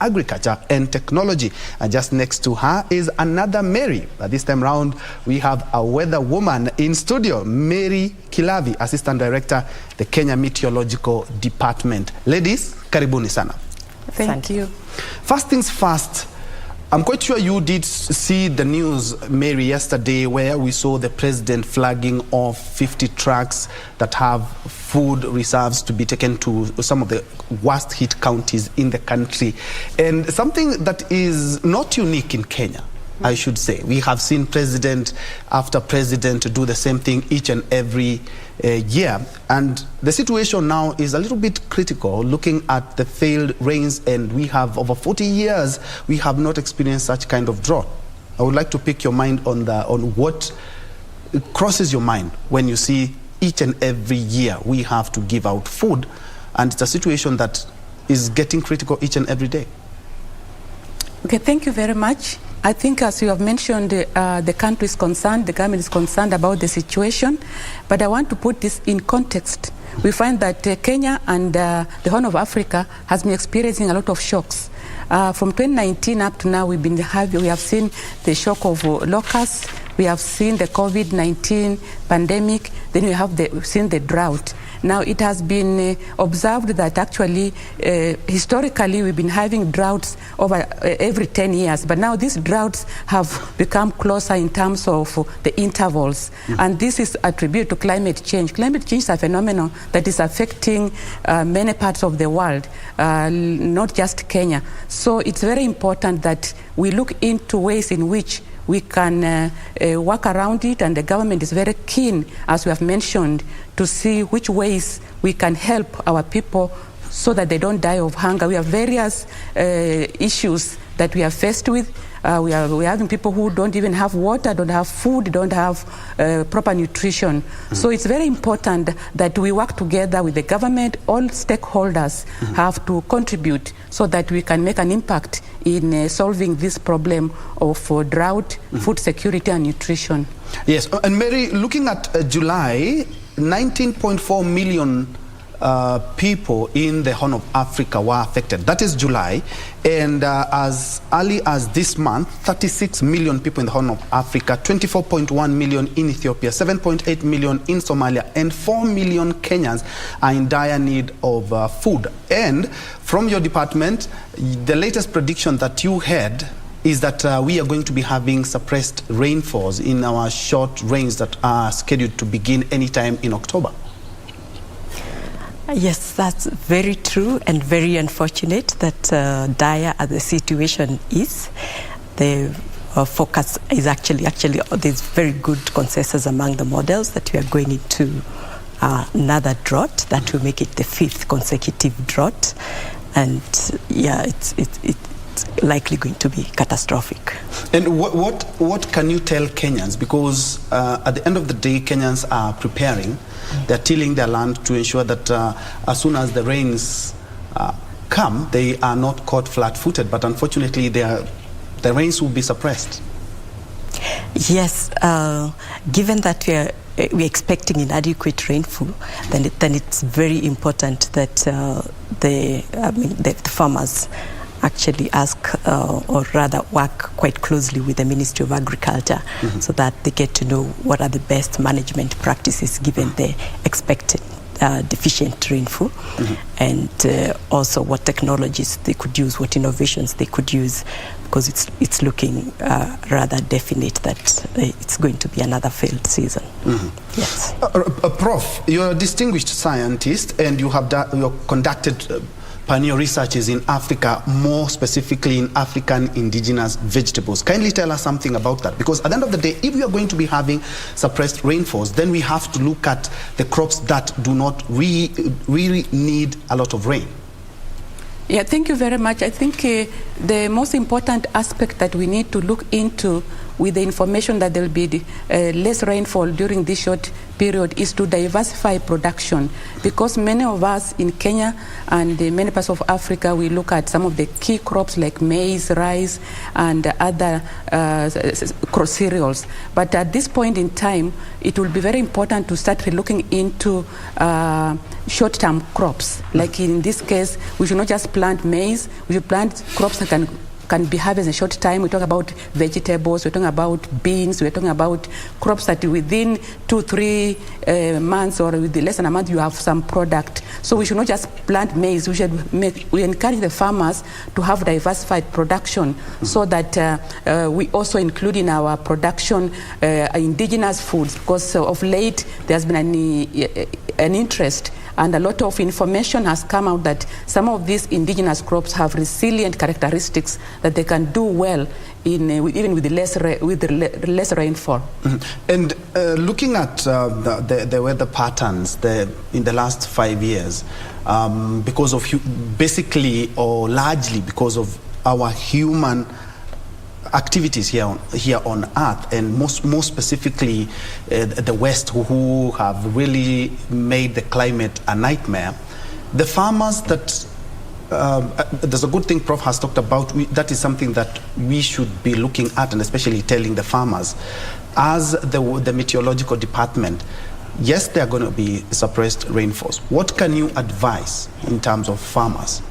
Agriculture and Technology. And just next to her is another Mary. But this time round, we have a weather woman in studio, Mary Kilavi, Assistant Director, the Kenya Meteorological Department. Ladies, karibuni sana. Thank you. First things first, I'm quite sure you did see the news, Mary, yesterday where we saw the president flagging off 50 trucks that have food reserves to be taken to some of the worst hit counties in the country. And something that is not unique in Kenya, I should say. We have seen president after president do the same thing each and every year. And the situation now is a little bit critical, looking at the failed rains, and we have over 40 years, we have not experienced such kind of drought. I would like to pick your mind on what crosses your mind when you see each and every year we have to give out food, and it's a situation that is getting critical each and every day. Okay, thank you very much. I think, as you have mentioned, the country is concerned, the government is concerned about the situation, but I want to put this in context. We find that Kenya and the Horn of Africa has been experiencing a lot of shocks. From 2019 up to now, we have seen the shock of locusts, we have seen the COVID-19 pandemic, then we have seen the drought. Now, it has been observed that actually, historically, we've been having droughts over every 10 years. But now these droughts have become closer in terms of the intervals. Mm-hmm. And this is attributed to climate change. Climate change is a phenomenon that is affecting many parts of the world, not just Kenya. So it's very important that we look into ways in which we can work around it, and the government is very keen, as we have mentioned, to see which ways we can help our people so that they don't die of hunger. We have various issues that we are faced with. We are having people who don't even have water, don't have food, don't have proper nutrition. Mm-hmm. So it's very important that we work together with the government. All stakeholders mm-hmm. have to contribute so that we can make an impact in solving this problem of drought, mm-hmm. food security and nutrition. Yes, and Mary, looking at July, 19.4 million people in the Horn of Africa were affected. That is July. And as early as this month, 36 million people in the Horn of Africa, 24.1 million in Ethiopia, 7.8 million in Somalia, and 4 million Kenyans are in dire need of food. And from your department, the latest prediction that you had is that we are going to be having suppressed rainfalls in our short rains that are scheduled to begin anytime in October. Yes, that's very true and very unfortunate that dire as the situation is. The focus is actually there's very good consensus among the models that we are going into another drought that will make it the 5th consecutive drought, and yeah, it's likely going to be catastrophic. And what can you tell Kenyans? Because at the end of the day, Kenyans are preparing. They're tilling their land to ensure that as soon as the rains come, they are not caught flat-footed. But unfortunately, the rains will be suppressed. Yes, given that we're expecting inadequate rainfall, then it's very important that the farmers actually ask or rather work quite closely with the Ministry of Agriculture mm-hmm. so that they get to know what are the best management practices given the expected deficient rainfall mm-hmm. and also what technologies they could use, what innovations they could use, because it's looking rather definite that it's going to be another failed season. Mm-hmm. Yes. Prof, you're a distinguished scientist and you have conducted pioneer researches in Africa, more specifically in African indigenous vegetables. Kindly tell us something about that, because at the end of the day, if we are going to be having suppressed rainfalls, then we have to look at the crops that do not really need a lot of rain. Yeah, thank you very much. I think the most important aspect that we need to look into with the information that there will be less rainfall during this short period, is to diversify production, because many of us in Kenya and many parts of Africa, we look at some of the key crops like maize, rice, and other cereals. But at this point in time, it will be very important to start looking into short-term crops. Like in this case, we should not just plant maize, we should plant crops that can be harvested in a short time. We talk about vegetables, we're talking about beans, we're talking about crops that within 2-3 months or with less than a month you have some product. So we should not just plant maize, we encourage the farmers to have diversified production, so that we also include in our production indigenous foods, because of late there's been an interest and a lot of information has come out that some of these indigenous crops have resilient characteristics that they can do well even with less rainfall. And looking at the weather patterns in the last 5 years, because of basically or largely because of our human activities here on Earth, and more specifically the West, who have really made the climate a nightmare. The farmers that there's a good thing Prof has talked about. That is something that we should be looking at, and especially telling the farmers, as the meteorological department. Yes, there are going to be suppressed rainfalls. What can you advise in terms of farmers?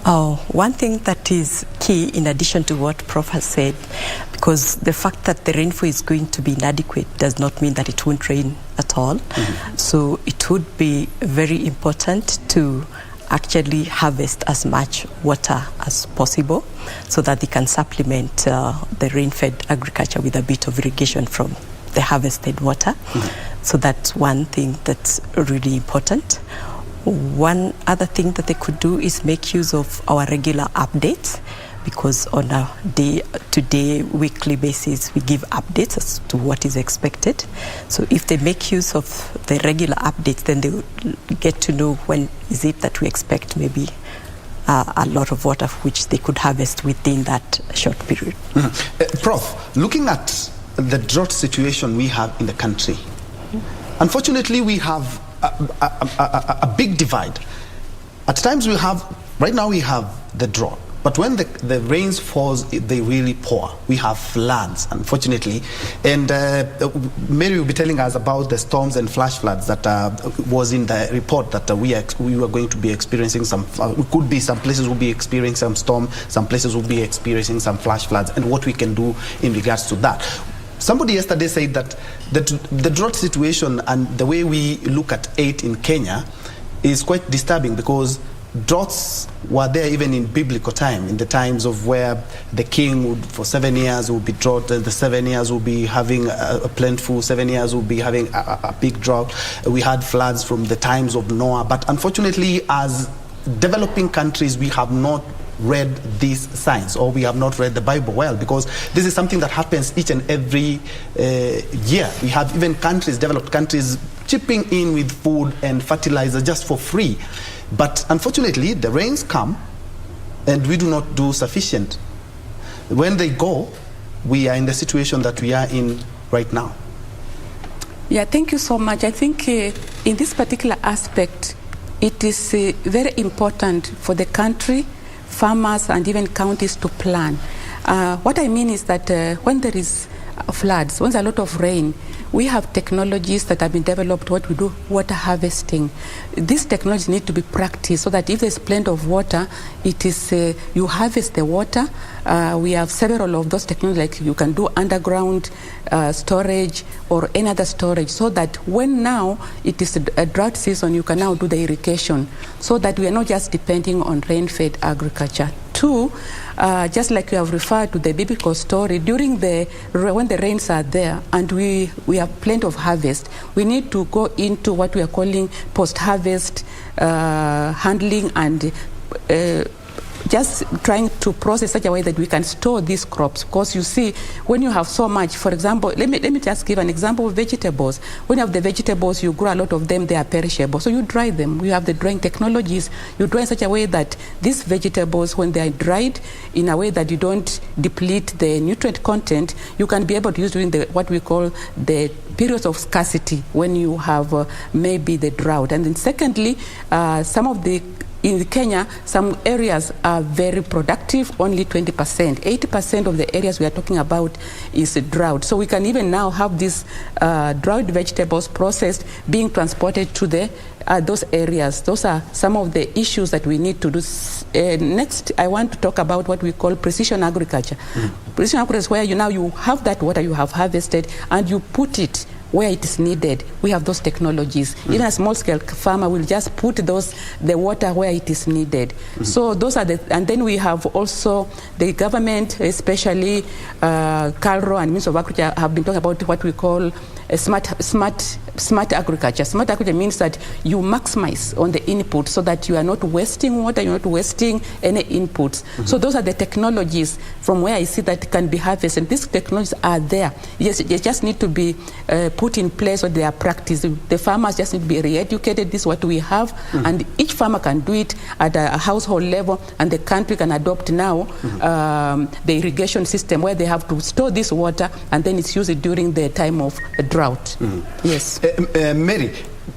One thing that is key, in addition to what Prof has said, because the fact that the rainfall is going to be inadequate does not mean that it won't rain at all. So it would be very important to actually harvest as much water as possible, so that they can supplement the rain-fed agriculture with a bit of irrigation from the harvested water. So that's one thing that's really important. One other thing that they could do is make use of our regular updates, because on a day-to-day, weekly basis, we give updates as to what is expected. So if they make use of the regular updates, then they will get to know when is it that we expect maybe a lot of water, which they could harvest within that short period. Prof, looking at the drought situation we have in the country, unfortunately we have a big divide. At times right now we have the drought, but when the rains falls, they really pour. We have floods, unfortunately. And Mary will be telling us about the storms and flash floods that was in the report that we were going to be experiencing some, could be some places will be experiencing some storm, some places will be experiencing some flash floods, and what we can do in regards to that. Somebody yesterday said that the drought situation and the way we look at it in Kenya is quite disturbing, because droughts were there even in biblical time, in the times of where the king would, for 7 years, would be drought, and the 7 years will be having a plentiful, 7 years will be having a big drought. We had floods from the times of Noah, but unfortunately, as developing countries, we have not read these signs, or we have not read the Bible well, because this is something that happens each and every year. We have even developed countries chipping in with food and fertilizer just for free. But unfortunately, the rains come and we do not do sufficient. When they go, we are in the situation that we are in right now. Yeah, thank you so much. I think in this particular aspect, it is very important for the country, farmers, and even counties to plan. What I mean is that when there is floods, when there's a lot of rain, we have technologies that have been developed, what we do, water harvesting. These technologies need to be practiced, so that if there's plenty of water, it is you harvest the water. We have several of those technologies, like you can do underground storage or any other storage, so that when now it is a drought season, you can now do the irrigation, so that we are not just depending on rain-fed agriculture. Two, just like you have referred to the biblical story, when the rains are there and we have plenty of harvest, we need to go into what we are calling post-harvest handling and just trying to process such a way that we can store these crops. Because you see, when you have so much, for example, let me just give an example of vegetables. When you have the vegetables, you grow a lot of them, they are perishable. So you dry them. You have the drying technologies. You dry in such a way that these vegetables, when they are dried in a way that you don't deplete the nutrient content, you can be able to use during what we call the periods of scarcity, when you have maybe the drought. And then secondly, in Kenya, some areas are very productive, only 20%. 80% of the areas we are talking about is drought. So we can even now have these drought vegetables processed, being transported to those areas. Those are some of the issues that we need to do. Next, I want to talk about what we call precision agriculture. Precision agriculture is where you have that water you have harvested and you put it where it is needed. We have those technologies. Even a small-scale farmer will just put the water where it is needed. So those are and then we have also the government, especially KALRO and Ministry of Agriculture, have been talking about what we call smart agriculture. Smart agriculture means that you maximize on the input so that you are not wasting water, you're not wasting any inputs. So those are the technologies from where I see that can be harvested. These technologies are there. Yes, they just need to be put in place or they are practiced. The farmers just need to be re-educated. This is what we have, and each farmer can do it at a household level, and the country can adopt now the irrigation system where they have to store this water and then it's used during the time of drought. Yes. Mary,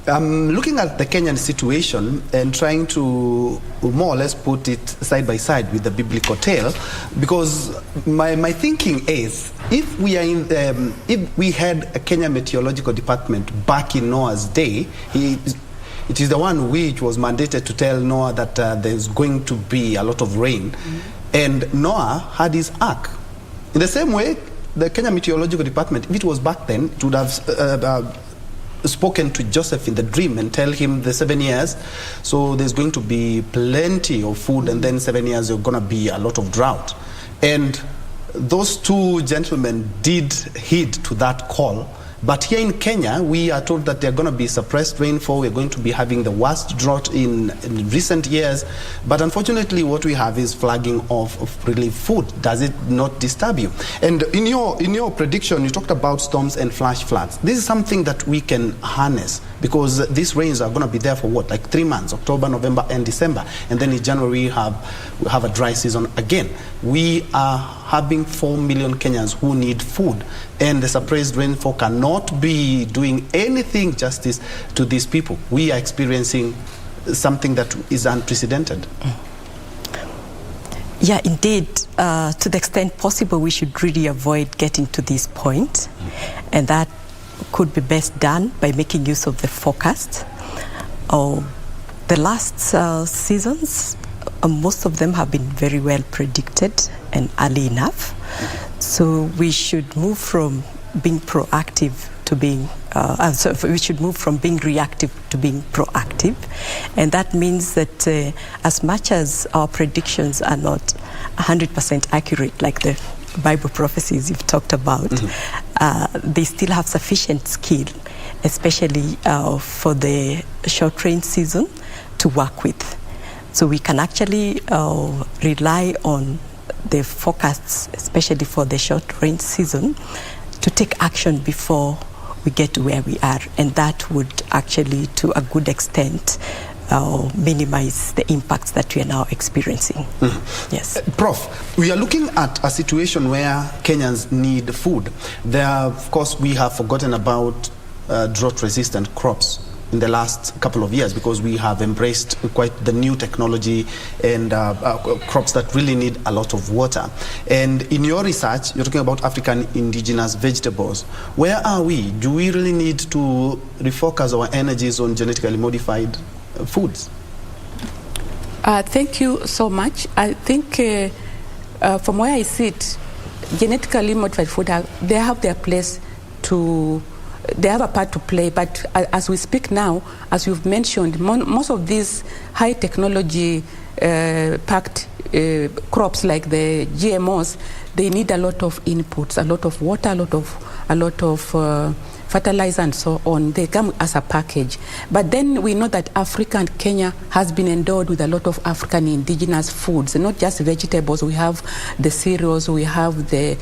I'm looking at the Kenyan situation and trying to more or less put it side by side with the biblical tale, because my thinking is, if we had a Kenya Meteorological Department back in Noah's day, it is the one which was mandated to tell Noah that there's going to be a lot of rain, and Noah had his ark. In the same way, the Kenya Meteorological Department, if it was back then, it would have spoken to Joseph in the dream and tell him the 7 years, so there's going to be plenty of food, and then 7 years there's going to be a lot of drought. And those two gentlemen did heed to that call. But here in Kenya, we are told that they're going to be suppressed rainfall. We're going to be having the worst drought in recent years. But unfortunately, what we have is flagging of relief food. Does it not disturb you? And in your prediction, you talked about storms and flash floods. This is something that we can harness, because these rains are going to be there for what, like 3 months, October, November, and December. And then in January, we have a dry season again. We are having 4 million Kenyans who need food, and the suppressed rainfall cannot be doing anything justice to these people. We are experiencing something that is unprecedented. Yeah, indeed. To the extent possible, we should really avoid getting to this point, and that could be best done by making use of the forecast. The last seasons, most of them have been very well predicted and early enough. So we should move from being proactive to being, we should move from being reactive to being proactive. And that means that as much as our predictions are not 100% accurate, like the Bible prophecies you've talked about, they still have sufficient skill, especially for the short rain season, to work with. So we can actually rely on the forecasts, especially for the short rain season, to take action before we get to where we are. And that would actually, to a good extent, minimize the impacts that we are now experiencing. Yes. Prof, we are looking at a situation where Kenyans need food. Of course, we have forgotten about drought-resistant crops in the last couple of years, because we have embraced quite the new technology and crops that really need a lot of water. And in your research, you're talking about African indigenous vegetables. Where are we? Do we really need to refocus our energies on genetically modified foods? Thank you so much. I think from where I sit, genetically modified food, they have their place they have a part to play, but as we speak now, as you've mentioned, most of these high technology packed crops like the GMOs, they need a lot of inputs, a lot of water, a lot of fertilizer and so on. They come as a package. But then we know that Africa and Kenya has been endowed with a lot of African indigenous foods, not just vegetables. We have the cereals, we have the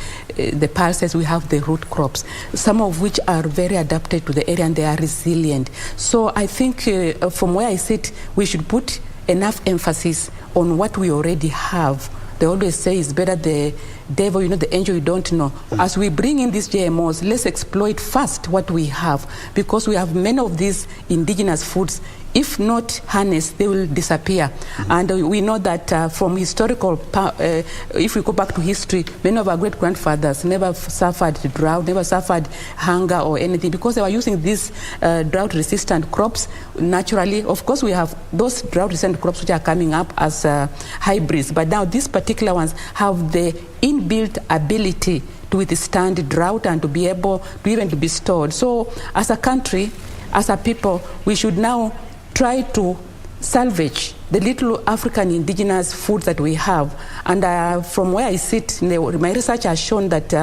pulses, we have the root crops, some of which are very adapted to the area and they are resilient. So I think from where I sit, we should put enough emphasis on what we already have. They always say it's better the devil, the angel you don't know. As we bring in these GMOs, let's exploit first what we have, because we have many of these indigenous foods. If not harnessed, they will disappear. And we know that from historical, if we go back to history, many of our great-grandfathers never suffered drought, never suffered hunger or anything, because they were using these drought-resistant crops naturally. Of course, we have those drought-resistant crops which are coming up as hybrids, but now these particular ones have the inbuilt ability to withstand drought and to be able to even to be stored. So as a country, as a people, we should now try to salvage the little African indigenous foods that we have. And from where I sit, my research has shown that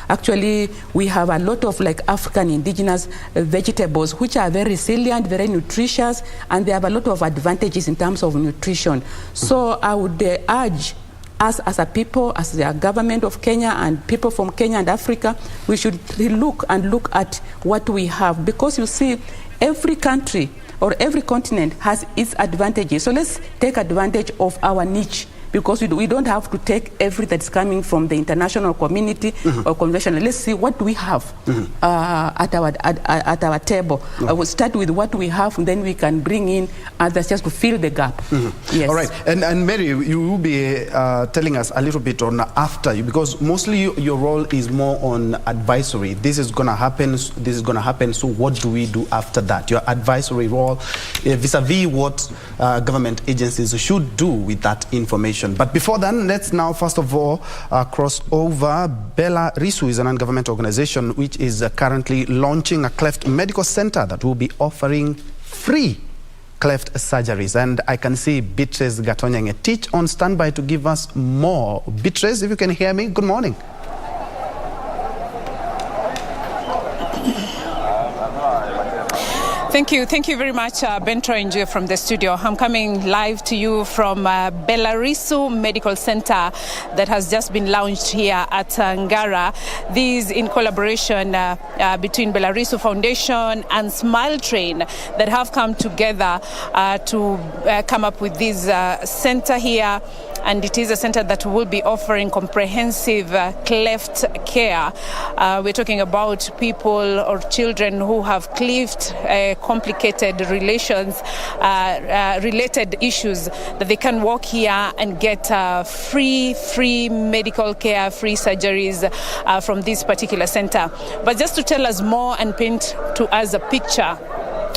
actually we have a lot of African indigenous vegetables which are very resilient, very nutritious, and they have a lot of advantages in terms of nutrition. So I would urge us as a people, as the government of Kenya and people from Kenya and Africa, we should look at what we have, because you see, every country or every continent has its advantages. So let's take advantage of our niche, because we don't have to take everything that's coming from the international community or conventional. Let's see what we have at our table. I will start with what we have, and then we can bring in others just to fill the gap. Yes. All right. And Mary, you will be telling us a little bit on after you, because mostly your role is more on advisory. This is going to happen. This is going to happen. So what do we do after that? Your advisory role vis-a-vis what government agencies should do with that information. But before then, let's now first of all cross over. Belarus is a non-government organization which is currently launching a cleft medical center that will be offering free cleft surgeries. And I can see Beatrice Gatonyang-Etich on standby to give us more. Beatrice, if you can hear me, good morning. Thank you very much, Bento Nje from the studio. I'm coming live to you from Belarus Medical Center that has just been launched here at Ngara. This in collaboration between Belarus Foundation and Smile Train that have come together to come up with this center here. And it is a center that will be offering comprehensive cleft care. We're talking about people or children who have cleft complicated related issues, that they can walk here and get free medical care, free surgeries from this particular center. But just to tell us more and paint to us a picture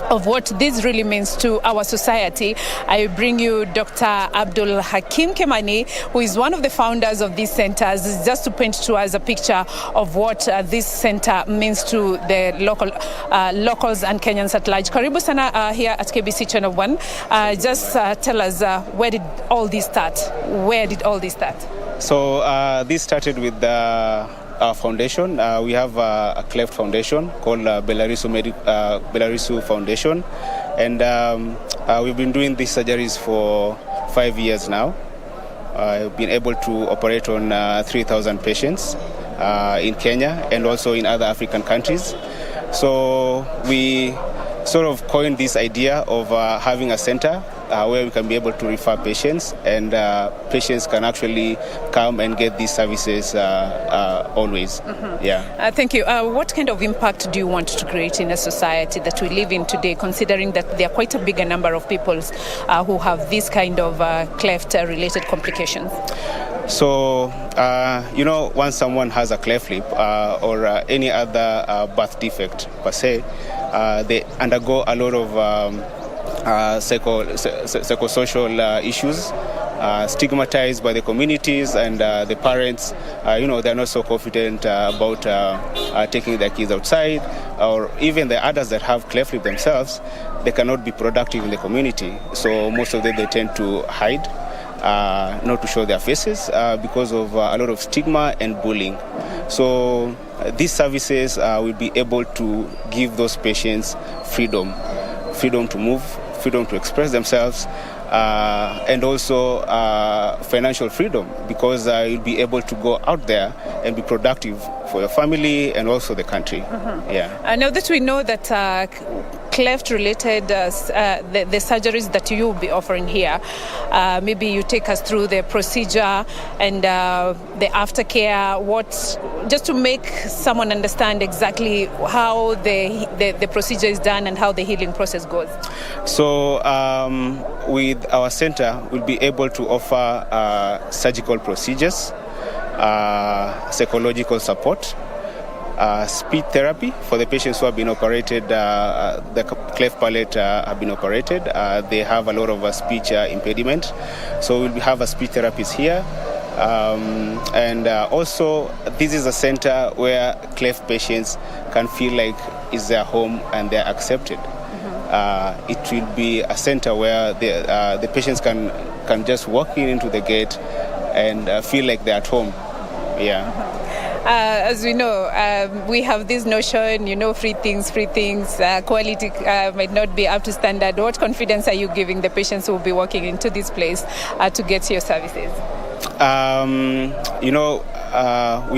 of what this really means to our society, I bring you Dr. Abdul Hakim Kemani, who is one of the founders of these centers, just to paint to us a picture of what this center means to the locals and Kenyans at large. Karibu sana here at KBC Channel 1. Just tell us, where did all this start? So this started with our foundation. We have a cleft foundation called Belarus Foundation, and we've been doing these surgeries for 5 years now. We've been able to operate on 3,000 patients in Kenya and also in other African countries. So we sort of coined this idea of having a center where we can be able to refer patients, and patients can actually come and get these services always. Yeah. Thank you. What kind of impact do you want to create in a society that we live in today, considering that there are quite a bigger number of people who have this kind of cleft-related complications? So, once someone has a cleft lip or any other birth defect per se, they undergo a lot of psychosocial issues, stigmatized by the communities and the parents. They're not so confident about taking their kids outside, or even the others that have cleft lip themselves, they cannot be productive in the community. So most of them, they tend to hide. not to show their faces because of a lot of stigma and bullying. So these services will be able to give those patients freedom to move, freedom to express themselves, and also financial freedom, because you'll be able to go out there and be productive for your family and also the country. Yeah. Now that we know that cleft-related, the surgeries that you will be offering here, maybe you take us through the procedure and the aftercare, just to make someone understand exactly how the procedure is done and how the healing process goes. So with our center, we'll be able to offer surgical procedures, psychological support, speech therapy for the patients who have been operated, the cleft palate have been operated. They have a lot of speech impediment. So we'll have a speech therapist here. And also, this is a center where cleft patients can feel like it's their home and they're accepted. It will be a center where the patients can just walk into the gate and feel like they're at home. Yeah. As we know, we have this notion, free things, quality might not be up to standard. What confidence are you giving the patients who will be walking into this place to get your services? We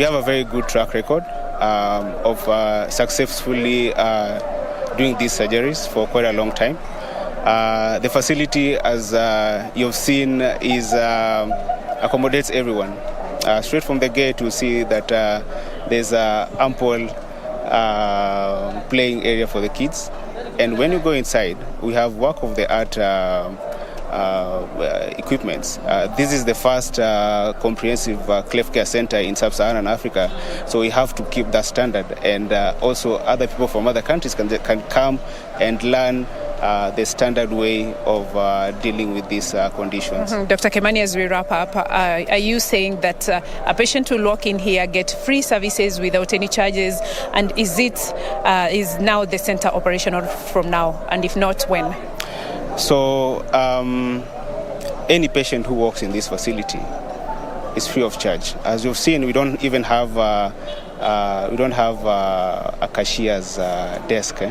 have a very good track record of successfully doing these surgeries for quite a long time. The facility, as you've seen, accommodates everyone. Straight from the gate, you'll see that there's an ample playing area for the kids. And when you go inside, we have work-of-the-art equipments. This is the first comprehensive cleft care center in sub-Saharan Africa, so we have to keep that standard. And also other people from other countries can come and learn the standard way of dealing with these conditions. Dr. Kimani, as we wrap up, are you saying that a patient will walk in here, get free services without any charges, and is now the center operational from now, and if not, when? So any patient who walks in this facility is free of charge. As you've seen, we don't even have a cashier's desk.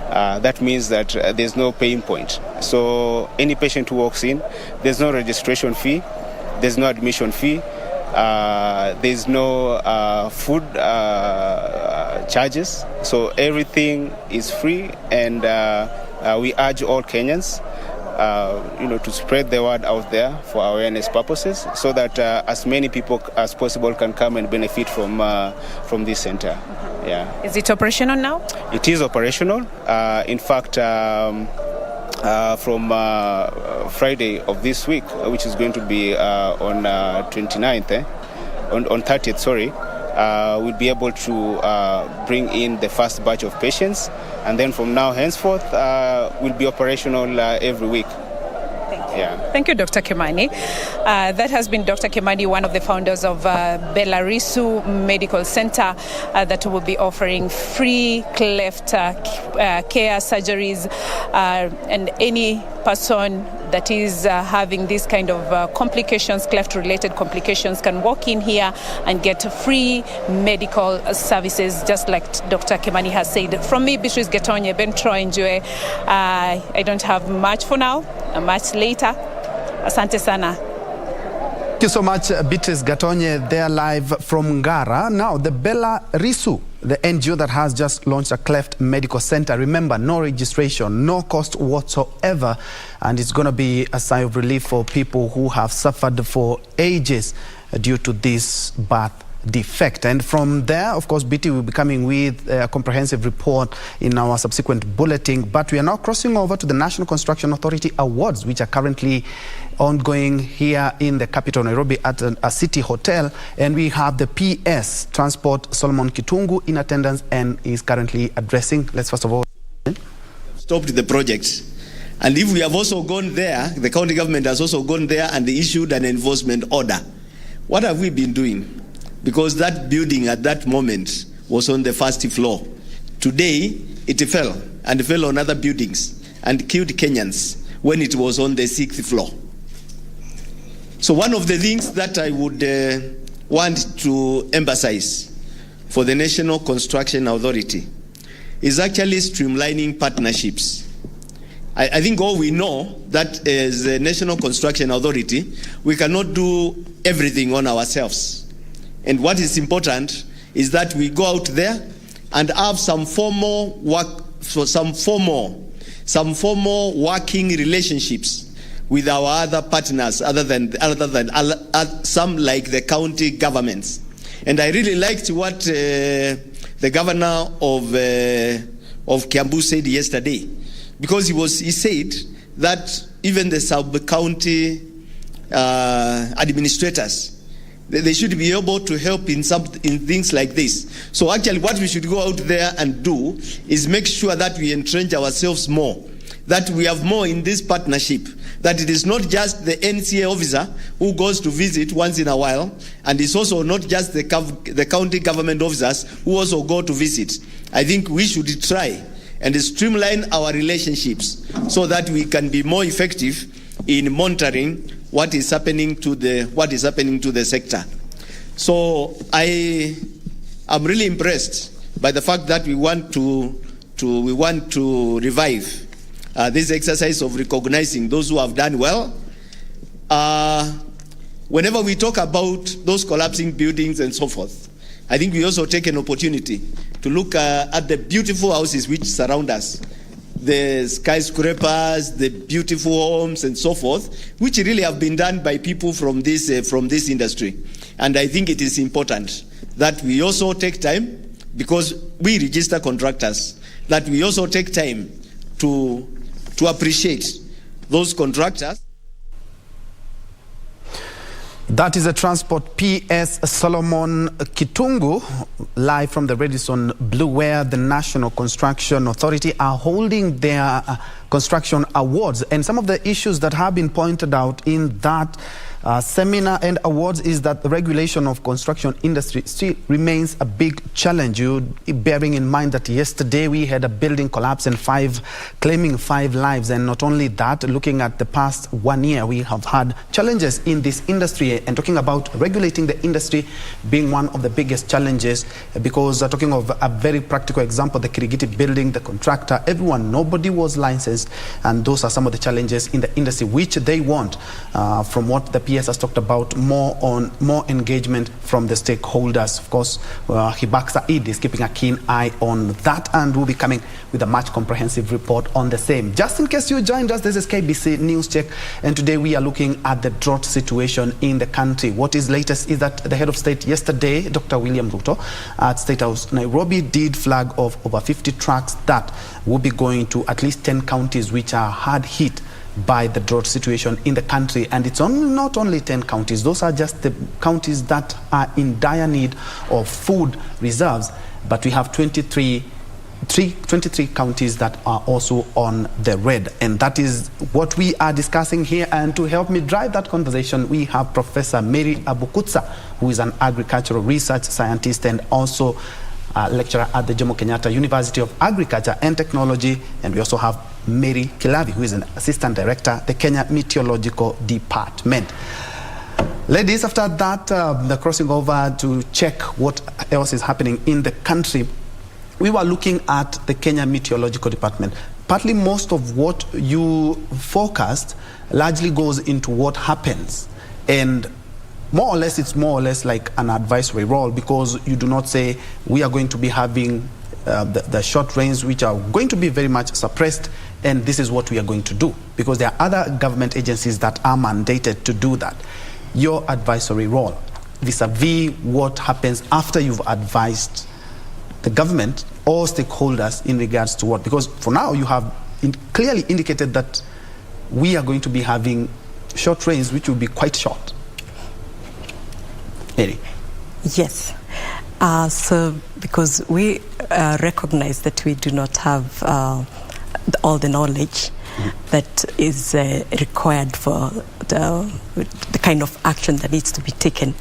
That means that there's no paying point. So any patient who walks in, there's no registration fee, there's no admission fee, there's no food charges. So everything is free, and we urge all Kenyans to spread the word out there for awareness purposes, so that as many people as possible can come and benefit from this center. Yeah. Is it operational now? It is operational. In fact, from Friday of this week, which is going to be on 29th, on 30th, sorry, we'll be able to bring in the first batch of patients, and then from now henceforth, we'll be operational every week. Thank you, Dr. Kimani. That has been Dr. Kimani, one of the founders of Belarisu Medical Center, that will be offering free cleft care surgeries, and any person that is having this kind of complications, cleft-related complications, can walk in here and get free medical services, just like Dr. Kimani has said. From me, Beatrice Gatonye, Bentro Enjoy. I don't have much for now, much later. Asante sana. Thank you so much, Beatrice Gatonye, there live from Ngara. Now, the Belarisu, the NGO that has just launched a cleft medical center. Remember, no registration, no cost whatsoever, and it's going to be a sigh of relief for people who have suffered for ages due to this birth defect. And from there, of course, BT will be coming with a comprehensive report in our subsequent bulletin. But we are now crossing over to the National Construction Authority Awards, which are currently ongoing here in the capital, Nairobi, at a city hotel. And we have the PS Transport, Solomon Kitungu, in attendance and is currently addressing. Let's first of all stopped the project. And if we have also gone there, the county government has also gone there and issued an enforcement order. What have we been doing? Because that building at that moment was on the first floor. Today, it fell and fell on other buildings and killed Kenyans when it was on the 6th floor. So one of the things that I would want to emphasize for the National Construction Authority is actually streamlining partnerships. I think all we know that as a National Construction Authority, we cannot do everything on ourselves. And what is important is that we go out there and have some formal working relationships with our other partners, other than some like the county governments. And I really liked what the governor of Kiambu said yesterday, because he said that even the sub-county administrators, they should be able to help in things like this. So actually what we should go out there and do is make sure that we entrench ourselves more, that we have more in this partnership, that it is not just the NCA officer who goes to visit once in a while, and it's also not just the county government officers who also go to visit. I think we should try and streamline our relationships so that we can be more effective in monitoring what is happening to the sector. So I am really impressed by the fact that we want to revive this exercise of recognizing those who have done well. Whenever we talk about those collapsing buildings and so forth, I think we also take an opportunity to look at the beautiful houses which surround us, the skyscrapers, the beautiful homes and so forth, which really have been done by people from this industry. And I think it is important that we also take time, because we register contractors, that we also take time to appreciate those contractors. That is a Transport PS Solomon Kitungu, live from the Radisson Blue, where the National Construction Authority are holding their construction awards. And some of the issues that have been pointed out in that seminar and awards is that the regulation of construction industry still remains a big challenge. Bearing in mind that yesterday we had a building collapse and claiming 5 lives. And not only that, looking at the past 1 year, we have had challenges in this industry, and talking about regulating the industry being one of the biggest challenges, because talking of a very practical example, the Kirigiti building, the contractor, nobody was licensed, and those are some of the challenges in the industry which they want from what the PS has talked about, more engagement from the stakeholders. Of course, Hibak Said is keeping a keen eye on that, and will be coming with a much comprehensive report on the same. Just in case you joined us, this is KBC News Check, and today we are looking at the drought situation in the country. What is latest is that the head of state yesterday, Dr. William Ruto, at State House Nairobi, did flag off over 50 trucks that will be going to at least 10 counties which are hard hit by the drought situation in the country. And it's not only 10 counties, those are just the counties that are in dire need of food reserves, but we have 23 counties that are also on the red, and that is what we are discussing here. And to help me drive that conversation, we have Professor Mary Abukutsa, who is an agricultural research scientist and also lecturer at the Jomo Kenyatta University of Agriculture and Technology. And we also have Mary Kilavi, who is an assistant director, the Kenya Meteorological Department. Ladies, after that, the crossing over to check what else is happening in the country, we were looking at the Kenya Meteorological Department. Partly most of what you forecast largely goes into what happens. And it's more or less like an advisory role, because you do not say we are going to be having the short rains which are going to be very much suppressed, and this is what we are going to do, because there are other government agencies that are mandated to do that. Your advisory role vis-a-vis what happens after you've advised the government or stakeholders in regards to what? Because for now you have clearly indicated that we are going to be having short rains which will be quite short. Mary. Yes. So because we recognize that we do not have all the knowledge that is required for the kind of action that needs to be taken.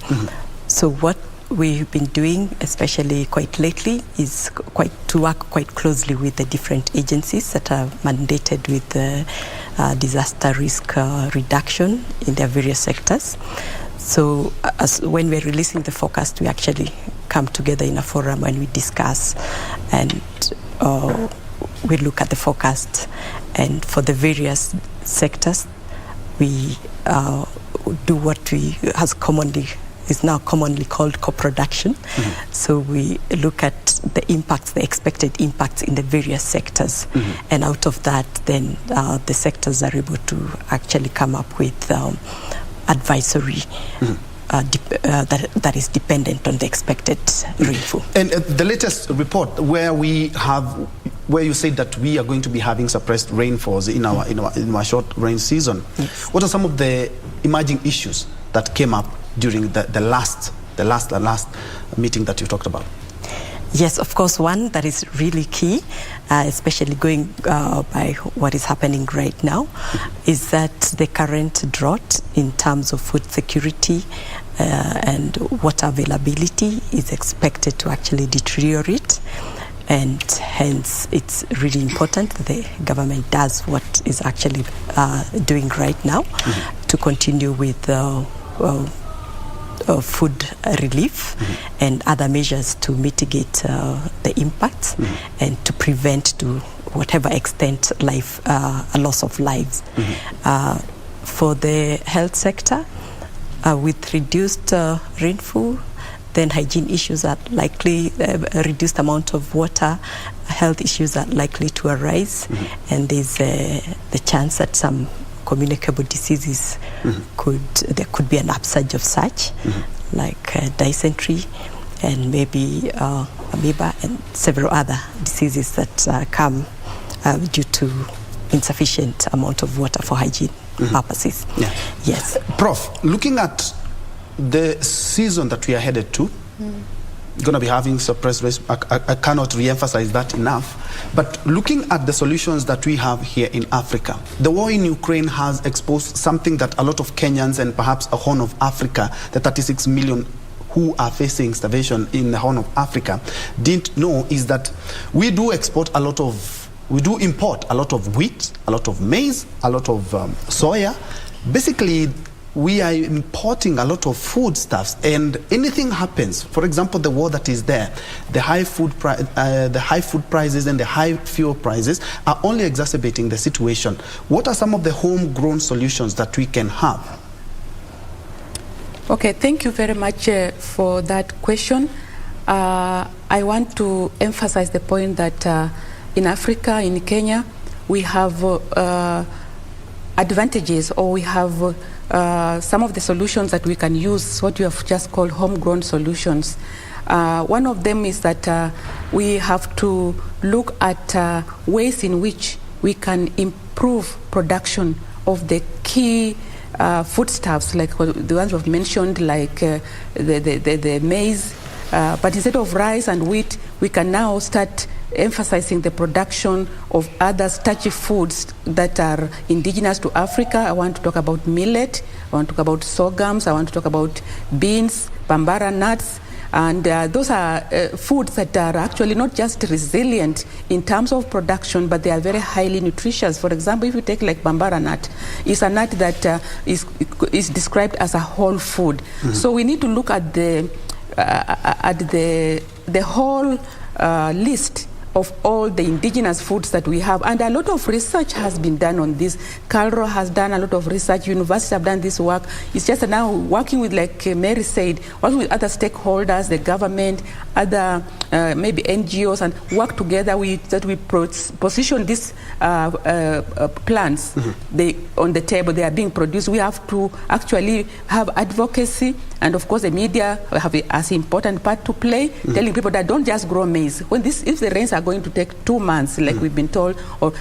So what we've been doing, especially quite lately, is to work quite closely with the different agencies that are mandated with disaster risk reduction in their various sectors. So when we're releasing the forecast, we actually come together in a forum and we discuss and we look at the forecast. And for the various sectors, we do what is now commonly called co-production. Mm-hmm. So we look at the expected impacts in the various sectors. Mm-hmm. And out of that, then the sectors are able to actually come up with advisory that is dependent on the expected rainfall. And the latest report where you said that we are going to be having suppressed rainfalls in our short rain season. Yes. What are some of the emerging issues that came up during the last meeting that you talked about? Yes, of course, one that is really key, especially going by what is happening right now, is that the current drought in terms of food security and water availability is expected to actually deteriorate. And hence, it's really important that the government does what is actually doing right now to continue with food relief and other measures to mitigate the impacts and to prevent, to whatever extent, a loss of lives. For the health sector, with reduced rainfall, then hygiene issues are likely, a reduced amount of water, health issues are likely to arise, and there's the chance that some communicable diseases there could be an upsurge of such, like dysentery and maybe amoeba and several other diseases that come due to insufficient amount of water for hygiene purposes. Yeah. Yes. Prof, looking at the season that we are headed to, going to be having suppressed rates. I cannot re-emphasize that enough. But looking at the solutions that we have here in Africa, the war in Ukraine has exposed something that a lot of Kenyans and perhaps a Horn of Africa, the 36 million who are facing starvation in the Horn of Africa, didn't know, is that we do import a lot of wheat, a lot of maize, a lot of soya. Basically, we are importing a lot of foodstuffs, and anything happens, for example, the war that is there, the high food prices and the high fuel prices are only exacerbating the situation. What are some of the homegrown solutions that we can have? Okay, thank you very much for that question. I want to emphasize the point that in Africa, in Kenya, we have advantages, or we have some of the solutions that we can use, what you have just called homegrown solutions. One of them is that we have to look at ways in which we can improve production of the key foodstuffs, like the ones we've mentioned, like the maize. But instead of rice and wheat, we can now start emphasizing the production of other starchy foods that are indigenous to Africa. I want to talk about millet, I want to talk about sorghums, I want to talk about beans, bambara nuts, and those are foods that are actually not just resilient in terms of production, but they are very highly nutritious. For example, if you take like bambara nut, it's a nut that is described as a whole food. So we need to look at the whole list of all the indigenous foods that we have. And a lot of research has been done on this. Calro has done a lot of research. Universities have done this work. It's just now working with, like Mary said, working with other stakeholders, the government, other maybe NGOs, and work together that we position these plans on the table. They are being produced. We have to actually have advocacy, and of course the media have an important part to play, telling people that don't just grow maize. If the rains are going to take 2 months, like we've been told, or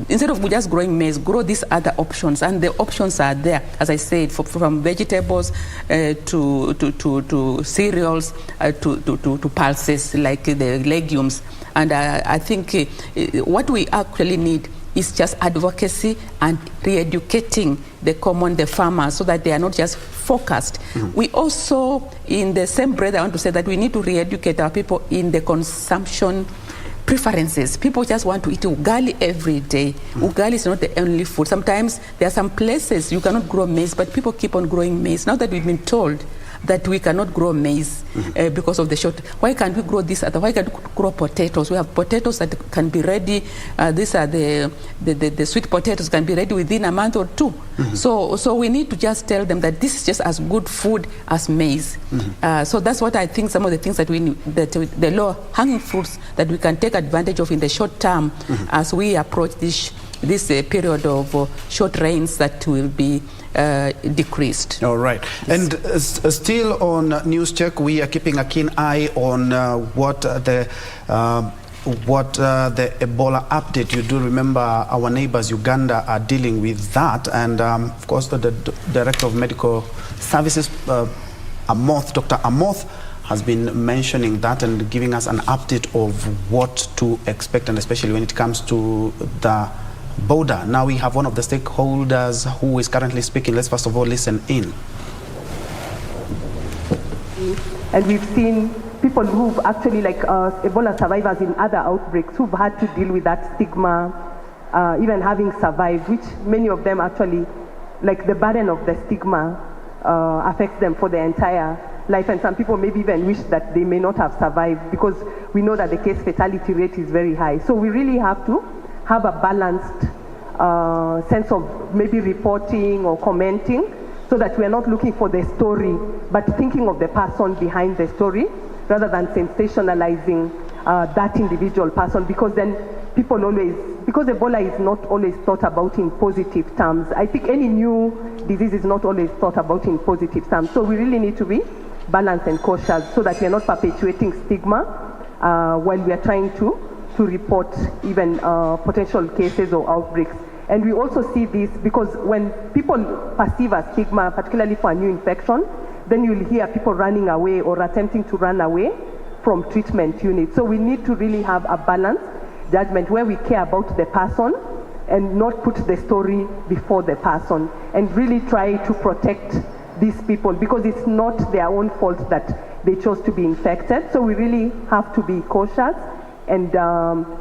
instead of just growing maize, grow these other options. And the options are there, as I said, from vegetables to cereals to pulses like the legumes. And I think what we actually need is just advocacy and re-educating the farmers, so that they are not just focused. We also, in the same breath, I want to say that we need to re-educate our people in the consumption preferences. People just want to eat ugali every day. Ugali is not the only food. Sometimes there are some places you cannot grow maize, but people keep on growing maize. Now that we've been told that we cannot grow maize because of the short. Why can't we grow this other? Why can't we grow potatoes? We have potatoes that can be ready. These are the sweet potatoes can be ready within a month or two. So we need to just tell them that this is just as good food as maize. So that's what I think. Some of the things that the low hanging fruits that we can take advantage of in the short term as we approach this period of short rains that will be decreased. All right. Yes. And still on News Check, we are keeping a keen eye on what the Ebola update. You do remember our neighbors Uganda are dealing with that, and of course the Director of Medical Services, Dr. Amoth, has been mentioning that and giving us an update of what to expect, and especially when it comes to the border. Now we have one of the stakeholders who is currently speaking. Let's first of all listen in. And we've seen people who've actually, like Ebola survivors in other outbreaks, who've had to deal with that stigma, even having survived, which many of them actually, like the burden of the stigma affects them for their entire life. And some people maybe even wish that they may not have survived, because we know that the case fatality rate is very high. So we really have to have a balanced sense of maybe reporting or commenting, so that we are not looking for the story, but thinking of the person behind the story, rather than sensationalizing that individual person, because then people always, because Ebola is not always thought about in positive terms. I think any new disease is not always thought about in positive terms. So we really need to be balanced and cautious, so that we are not perpetuating stigma while we are trying to report even potential cases or outbreaks. And we also see this because when people perceive a stigma, particularly for a new infection, then you'll hear people running away or attempting to run away from treatment units. So we need to really have a balanced judgment where we care about the person and not put the story before the person, and really try to protect these people, because it's not their own fault that they chose to be infected. So we really have to be cautious and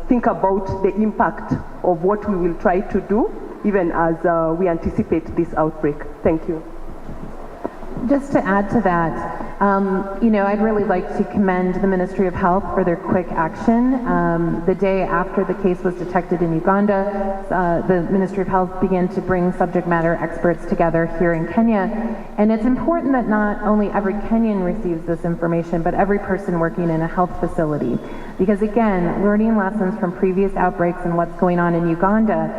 think about the impact of what we will try to do, even as we anticipate this outbreak. Thank you. Just to add to that, I'd really like to commend the Ministry of Health for their quick action. The day after the case was detected in Uganda, the Ministry of Health began to bring subject matter experts together here in Kenya. And it's important that not only every Kenyan receives this information, but every person working in a health facility. Because again, learning lessons from previous outbreaks and what's going on in Uganda,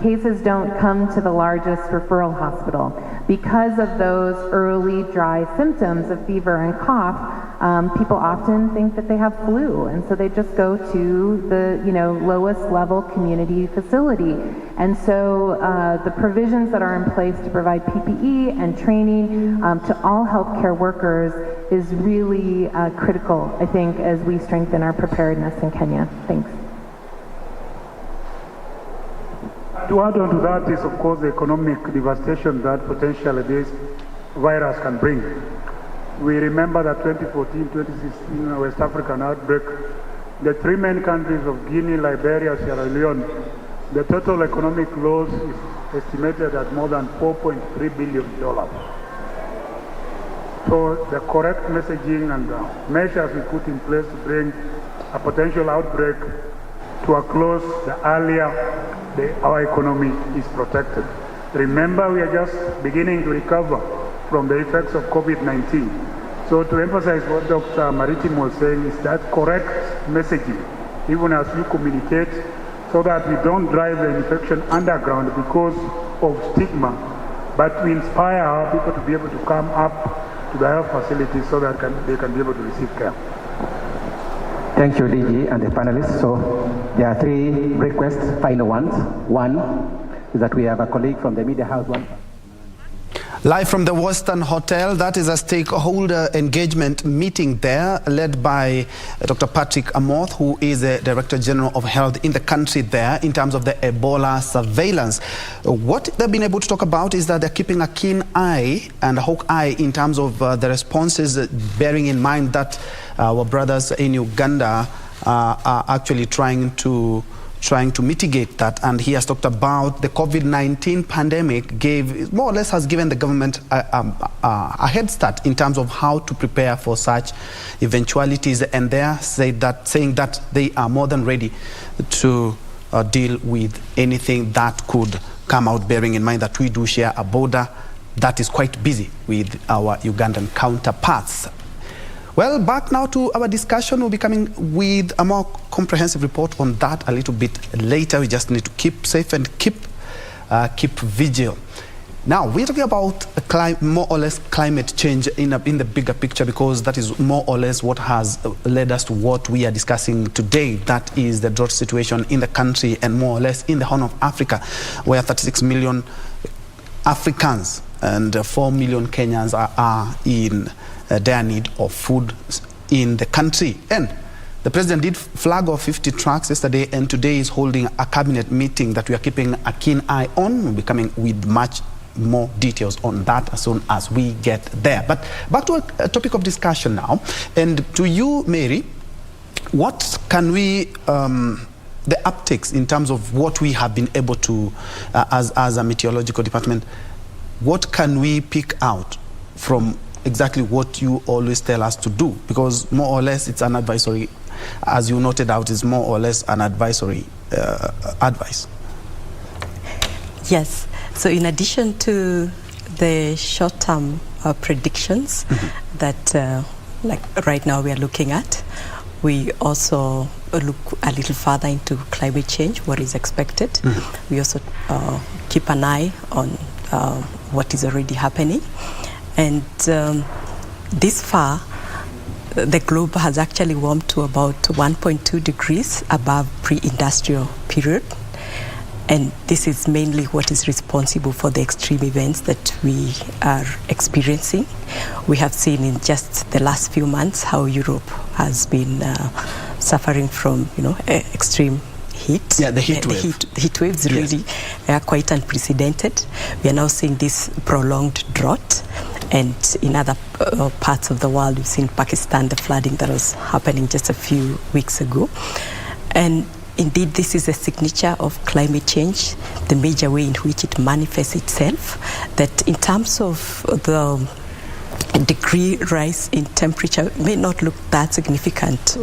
cases don't come to the largest referral hospital. Because of those early dry symptoms of fever and cough, people often think that they have flu, and so they just go to the lowest level community facility. And so the provisions that are in place to provide PPE and training to all healthcare workers is really critical, I think, as we strengthen our preparedness in Kenya. Thanks. To add on to that is, of course, the economic devastation that potentially this virus can bring. We remember that 2014, 2016 West African outbreak, the three main countries of Guinea, Liberia, Sierra Leone, the total economic loss is estimated at more than $4.3 billion. So the correct messaging and measures we put in place to bring a potential outbreak to a close, the earlier our economy is protected. Remember, we are just beginning to recover from the effects of COVID-19. So to emphasize what Dr. Maritim was saying is that correct messaging, even as we communicate, so that we don't drive the infection underground because of stigma, but we inspire our people to be able to come up to the health facilities so that they can be able to receive care. Thank you, DG and the panelists. So there are three requests, final ones. One is that we have a colleague from the media house. Live from the Western Hotel, that is a stakeholder engagement meeting there led by Dr. Patrick Amoth, who is the Director General of Health in the country there in terms of the Ebola surveillance. What they've been able to talk about is that they're keeping a keen eye and a hawk eye in terms of the responses, bearing in mind that our brothers in Uganda are actually trying to mitigate that. And he has talked about the COVID-19 pandemic more or less has given the government a head start in terms of how to prepare for such eventualities, and they're saying that they are more than ready to deal with anything that could come out, bearing in mind that we do share a border that is quite busy with our Ugandan counterparts. Well, back now to our discussion. We'll be coming with a more comprehensive report on that a little bit later. We just need to keep safe and keep vigil. Now, we're talking about more or less climate change in the bigger picture, because that is more or less what has led us to what we are discussing today. That is the drought situation in the country and more or less in the Horn of Africa, where 36 million Africans and 4 million Kenyans are in their need of food in the country. And the president did flag off 50 trucks yesterday, and today is holding a cabinet meeting that we are keeping a keen eye on. We'll be coming with much more details on that as soon as we get there. But back to a topic of discussion now. And to you, Mary, what can we, the uptakes in terms of what we have been able to, as a meteorological department, what can we pick out from exactly what you always tell us to do? Because more or less it's an advisory, as you noted out, is more or less an advisory advice. Yes. So in addition to the short-term predictions that like right now we are looking at, we also look a little further into climate change, what is expected. We also keep an eye on what is already happening. And this far, the globe has actually warmed to about 1.2 degrees above pre-industrial period. And this is mainly what is responsible for the extreme events that we are experiencing. We have seen in just the last few months how Europe has been suffering from, extreme heat. Yeah, the heat wave. The heat waves really are quite unprecedented. We are now seeing this prolonged drought. And in other parts of the world, we've seen Pakistan, the flooding that was happening just a few weeks ago. And indeed, this is a signature of climate change, the major way in which it manifests itself, that in terms of the degree rise in temperature may not look that significant.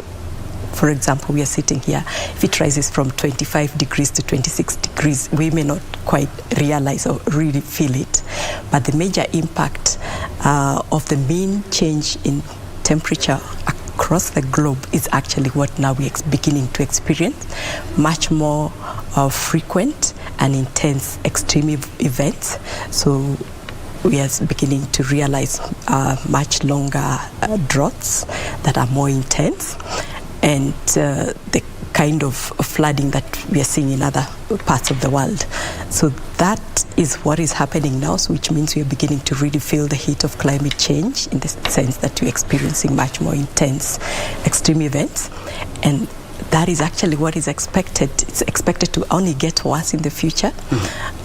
For example, we are sitting here, if it rises from 25 degrees to 26 degrees, we may not quite realize or really feel it. But the major impact of the mean change in temperature across the globe is actually what now we're beginning to experience, much more frequent and intense extreme events. So we are beginning to realize much longer droughts that are more intense, and the kind of flooding that we are seeing in other parts of the world. So that is what is happening now, so which means we are beginning to really feel the heat of climate change, in the sense that we're experiencing much more intense extreme events. And that is actually what is expected. It's expected to only get worse in the future.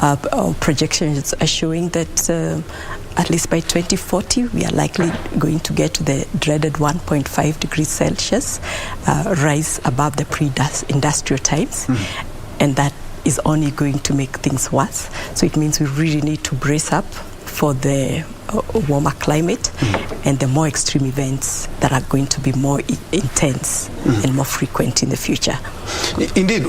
Our projections are showing that at least by 2040, we are likely going to get to the dreaded 1.5 degrees Celsius, rise above the pre-industrial times. And that is only going to make things worse. So it means we really need to brace up for the warmer climate and the more extreme events that are going to be more intense and more frequent in the future. Indeed,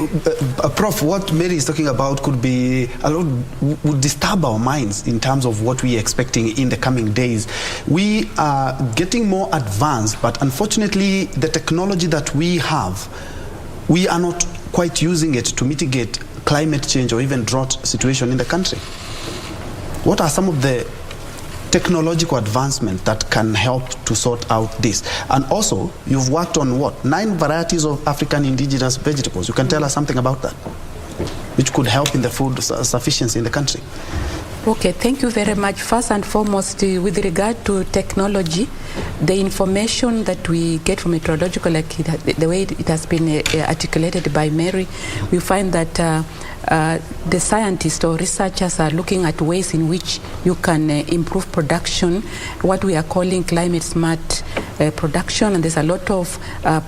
Prof, what Mary is talking about could be would disturb our minds in terms of what we are expecting in the coming days. We are getting more advanced, but unfortunately the technology that we have, we are not quite using it to mitigate climate change or even drought situation in the country. What are some of the technological advancement that can help to sort out this? And also, you've worked on 9 varieties of African indigenous vegetables. You can tell us something about that, which could help in the food sufficiency in the country. Okay, thank you very much. First and foremost, with regard to technology, the information that we get from meteorological, like the way it has been articulated by Mary, we find that the scientists or researchers are looking at ways in which you can improve production, what we are calling climate smart production, and there's a lot of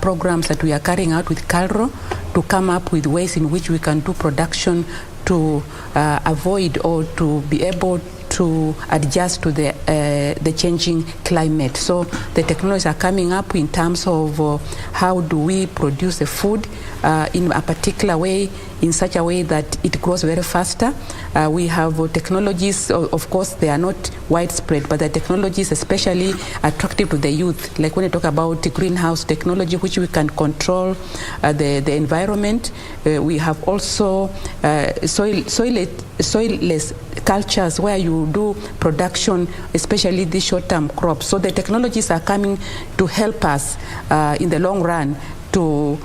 programs that we are carrying out with CALRO to come up with ways in which we can do production to avoid or to be able to adjust to the changing climate. So the technologies are coming up in terms of how do we produce the food in a particular way, in such a way that it grows very faster. We have technologies, of course, they are not widespread, but the technologies especially attractive to the youth. Like when you talk about greenhouse technology, which we can control the environment. We have also soilless cultures where you do production, especially the short-term crops. So the technologies are coming to help us in the long run to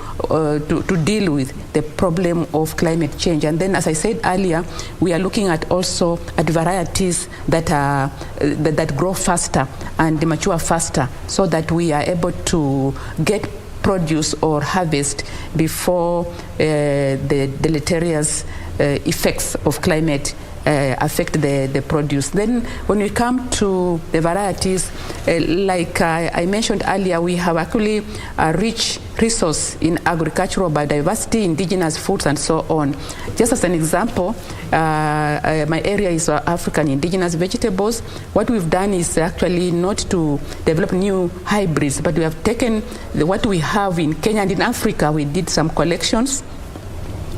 deal with the problem of climate change. And then, as I said earlier, we are looking at also at varieties that are that grow faster and mature faster, so that we are able to get produce or harvest before the deleterious effects of climate affect the produce. Then when we come to the varieties, like I mentioned earlier, we have actually a rich resource in agricultural biodiversity, indigenous foods, and so on. Just as an example, my area is African indigenous vegetables. What we've done is actually not to develop new hybrids, but we have taken what we have in Kenya and in Africa. We did some collections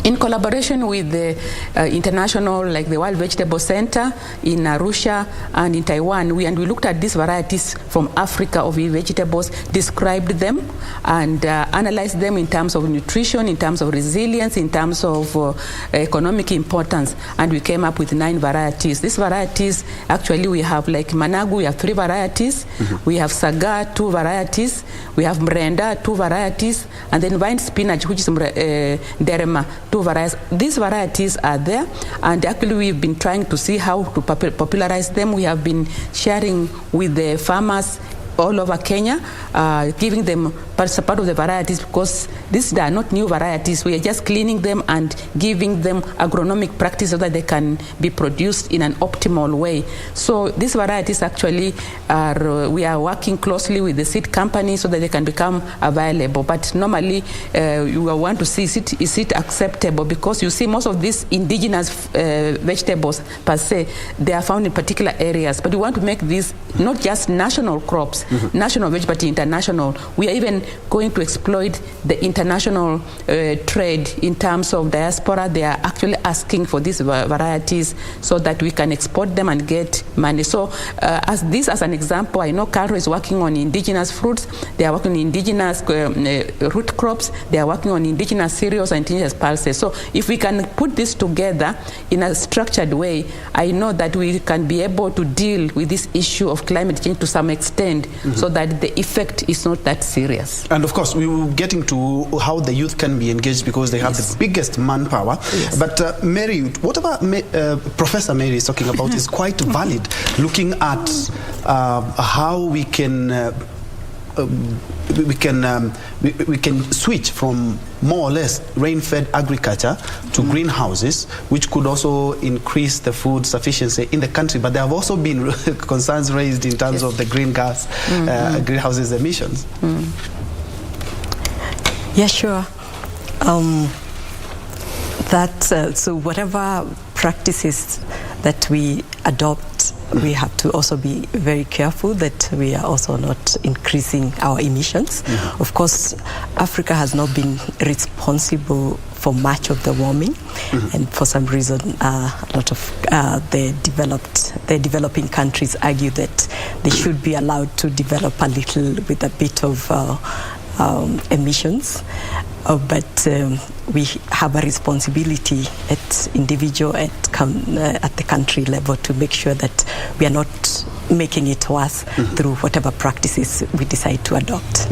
in collaboration with the international, like the World Vegetable Center in Arusha and in Taiwan. We looked at these varieties from Africa of vegetables, described them, and analyzed them in terms of nutrition, in terms of resilience, in terms of economic importance, and we came up with 9 varieties. These varieties, actually, we have like Managu, we have 3 varieties, we have Saga, 2 varieties, we have Mrenda, 2 varieties, and then vine spinach, which is Derema, 2 varieties. These varieties are there, and actually we've been trying to see how to popularize them. We have been sharing with the farmers all over Kenya, giving them part of the varieties, because these are not new varieties. We are just cleaning them and giving them agronomic practice so that they can be produced in an optimal way. So these varieties actually we are working closely with the seed company so that they can become available. But normally you want to see, is it acceptable? Because you see most of these indigenous vegetables per se, they are found in particular areas. But we want to make these not just national crops, national veg, but international. We are even going to exploit the international trade in terms of diaspora. They are actually asking for these varieties so that we can export them and get money. So as an example, I know CALRO is working on indigenous fruits. They are working on indigenous root crops. They are working on indigenous cereals and indigenous pulses. So if we can put this together in a structured way, I know that we can be able to deal with this issue of climate change to some extent, so that the effect is not that serious. And of course, we will be getting to how the youth can be engaged, because they have the biggest manpower. Yes. But Mary, whatever Professor Mary is talking about is quite valid, looking at how we can switch from more or less rain-fed agriculture to greenhouses, which could also increase the food sufficiency in the country. But there have also been concerns raised in terms of the greenhouses emissions. Yeah, sure. So whatever practices that we adopt, we have to also be very careful that we are also not increasing our emissions. Of course, Africa has not been responsible for much of the warming, and for some reason a lot of the developing countries argue that they should be allowed to develop a little with a bit of emissions. But we have a responsibility at individual, at the country level, to make sure that we are not making it worse through whatever practices we decide to adopt.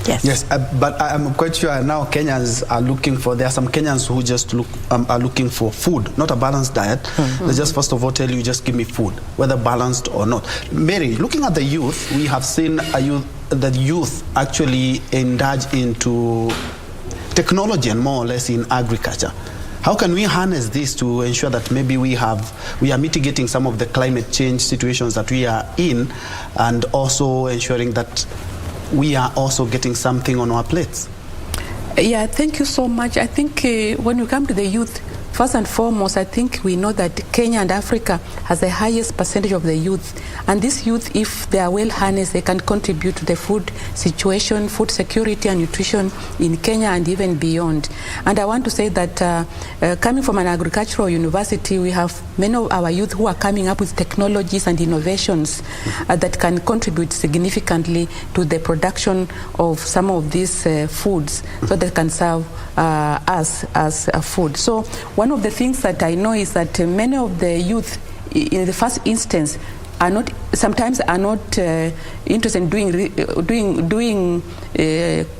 Yes, but I'm quite sure now Kenyans are looking for, there are some Kenyans who just are looking for food, not a balanced diet. They just first of all tell you, just give me food, whether balanced or not. Mary, looking at the youth, we have seen the youth actually indulge into technology and more or less in agriculture. How can we harness this to ensure that maybe we are mitigating some of the climate change situations that we are in, and also ensuring that we are also getting something on our plates? Yeah, thank you so much. I think when we come to the youth, first and foremost, I think we know that Kenya and Africa has the highest percentage of the youth. And this youth, if they are well harnessed, they can contribute to the food situation, food security and nutrition in Kenya and even beyond. And I want to say that coming from an agricultural university, we have many of our youth who are coming up with technologies and innovations that can contribute significantly to the production of some of these foods, so that can serve us as a food. So one of the things that I know is that many of the youth in the first instance sometimes are not interested in doing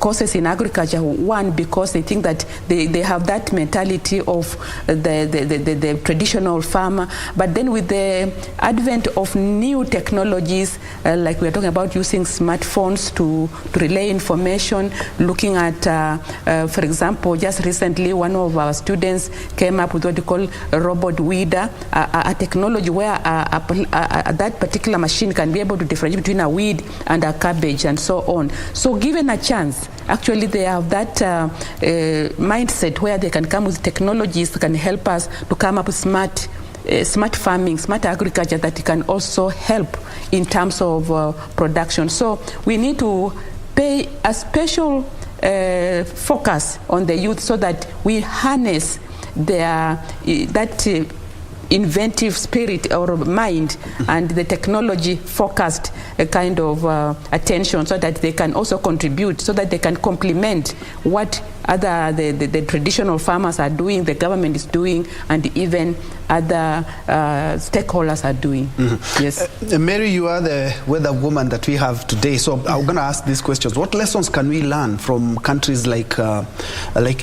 courses in agriculture. One, because they think that they have that mentality of the traditional farmer. But then with the advent of new technologies, like we're talking about using smartphones to relay information, looking at, for example, just recently one of our students came up with what we call a robot weeder, a technology where that particular machine can be able to differentiate between a weed and a cabbage and so on. So given a chance, actually they have that mindset where they can come with technologies that can help us to come up with smart farming, smart agriculture that can also help in terms of production. So we need to pay a special focus on the youth so that we harness that inventive spirit or mind and the technology focused kind of attention, so that they can also contribute, so that they can complement what the traditional farmers are doing, the government is doing, and even other stakeholders are doing. Yes. Mary, you are the weather woman that we have today, so I'm going to ask these questions. What lessons can we learn from countries like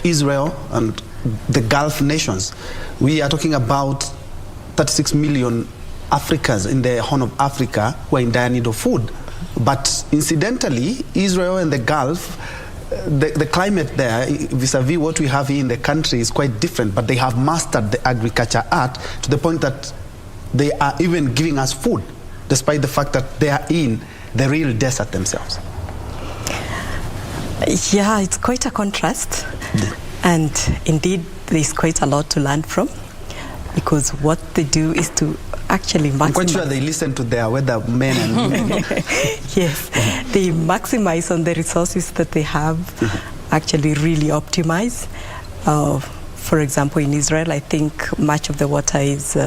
Israel and the Gulf nations? We are talking about 36 million Africans in the Horn of Africa who are in dire need of food. But incidentally, Israel and the Gulf, the climate there, vis-a-vis what we have here in the country, is quite different. But they have mastered the agriculture art to the point that they are even giving us food, despite the fact that they are in the real desert themselves. Yeah, it's quite a contrast. And indeed, there's quite a lot to learn from, because what they do is to actually maximize. I'm quite sure they listen to their weather men and women. Yes, they maximize on the resources that they have, actually really optimize. For example, in Israel, I think much of the water is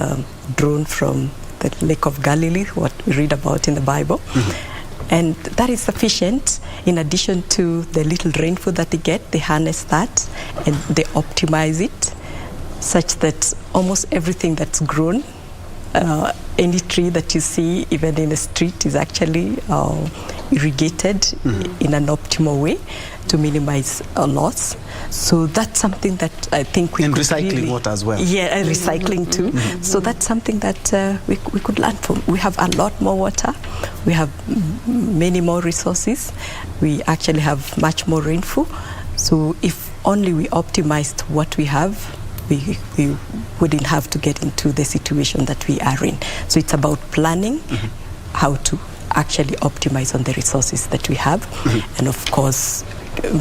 drawn from the Lake of Galilee, what we read about in the Bible. And that is sufficient. In addition to the little rainfall that they get, they harness that and they optimize it, such that almost everything that's grown, any tree that you see even in the street, is actually irrigated in an optimal way to minimize loss. So that's something that I think we could recycling really, water as well. Yeah, and recycling too. So that's something that we could learn from. We have a lot more water. We have many more resources. We actually have much more rainfall. So if only we optimized what we have, we wouldn't have to get into the situation that we are in. So it's about planning how to actually optimize on the resources that we have, and of course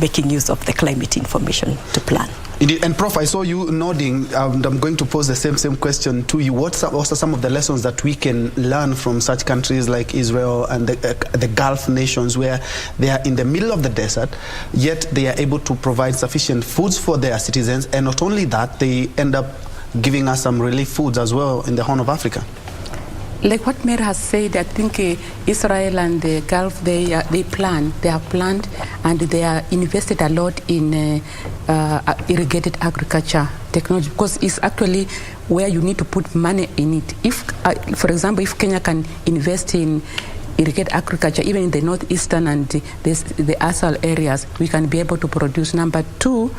making use of the climate information to plan. Indeed. And Prof, I saw you nodding, and I'm going to pose the same question to you. What are some of the lessons that we can learn from such countries like Israel and the Gulf nations, where they are in the middle of the desert, yet they are able to provide sufficient foods for their citizens, and not only that, they end up giving us some relief foods as well in the Horn of Africa? Like what Mayor has said, I think Israel and the Gulf, they have planned, and they are invested a lot in irrigated agriculture technology, because it's actually where you need to put money in it. If, for example, if Kenya can invest in irrigated agriculture, even in the northeastern and the ASAL areas, we can be able to produce. Number two,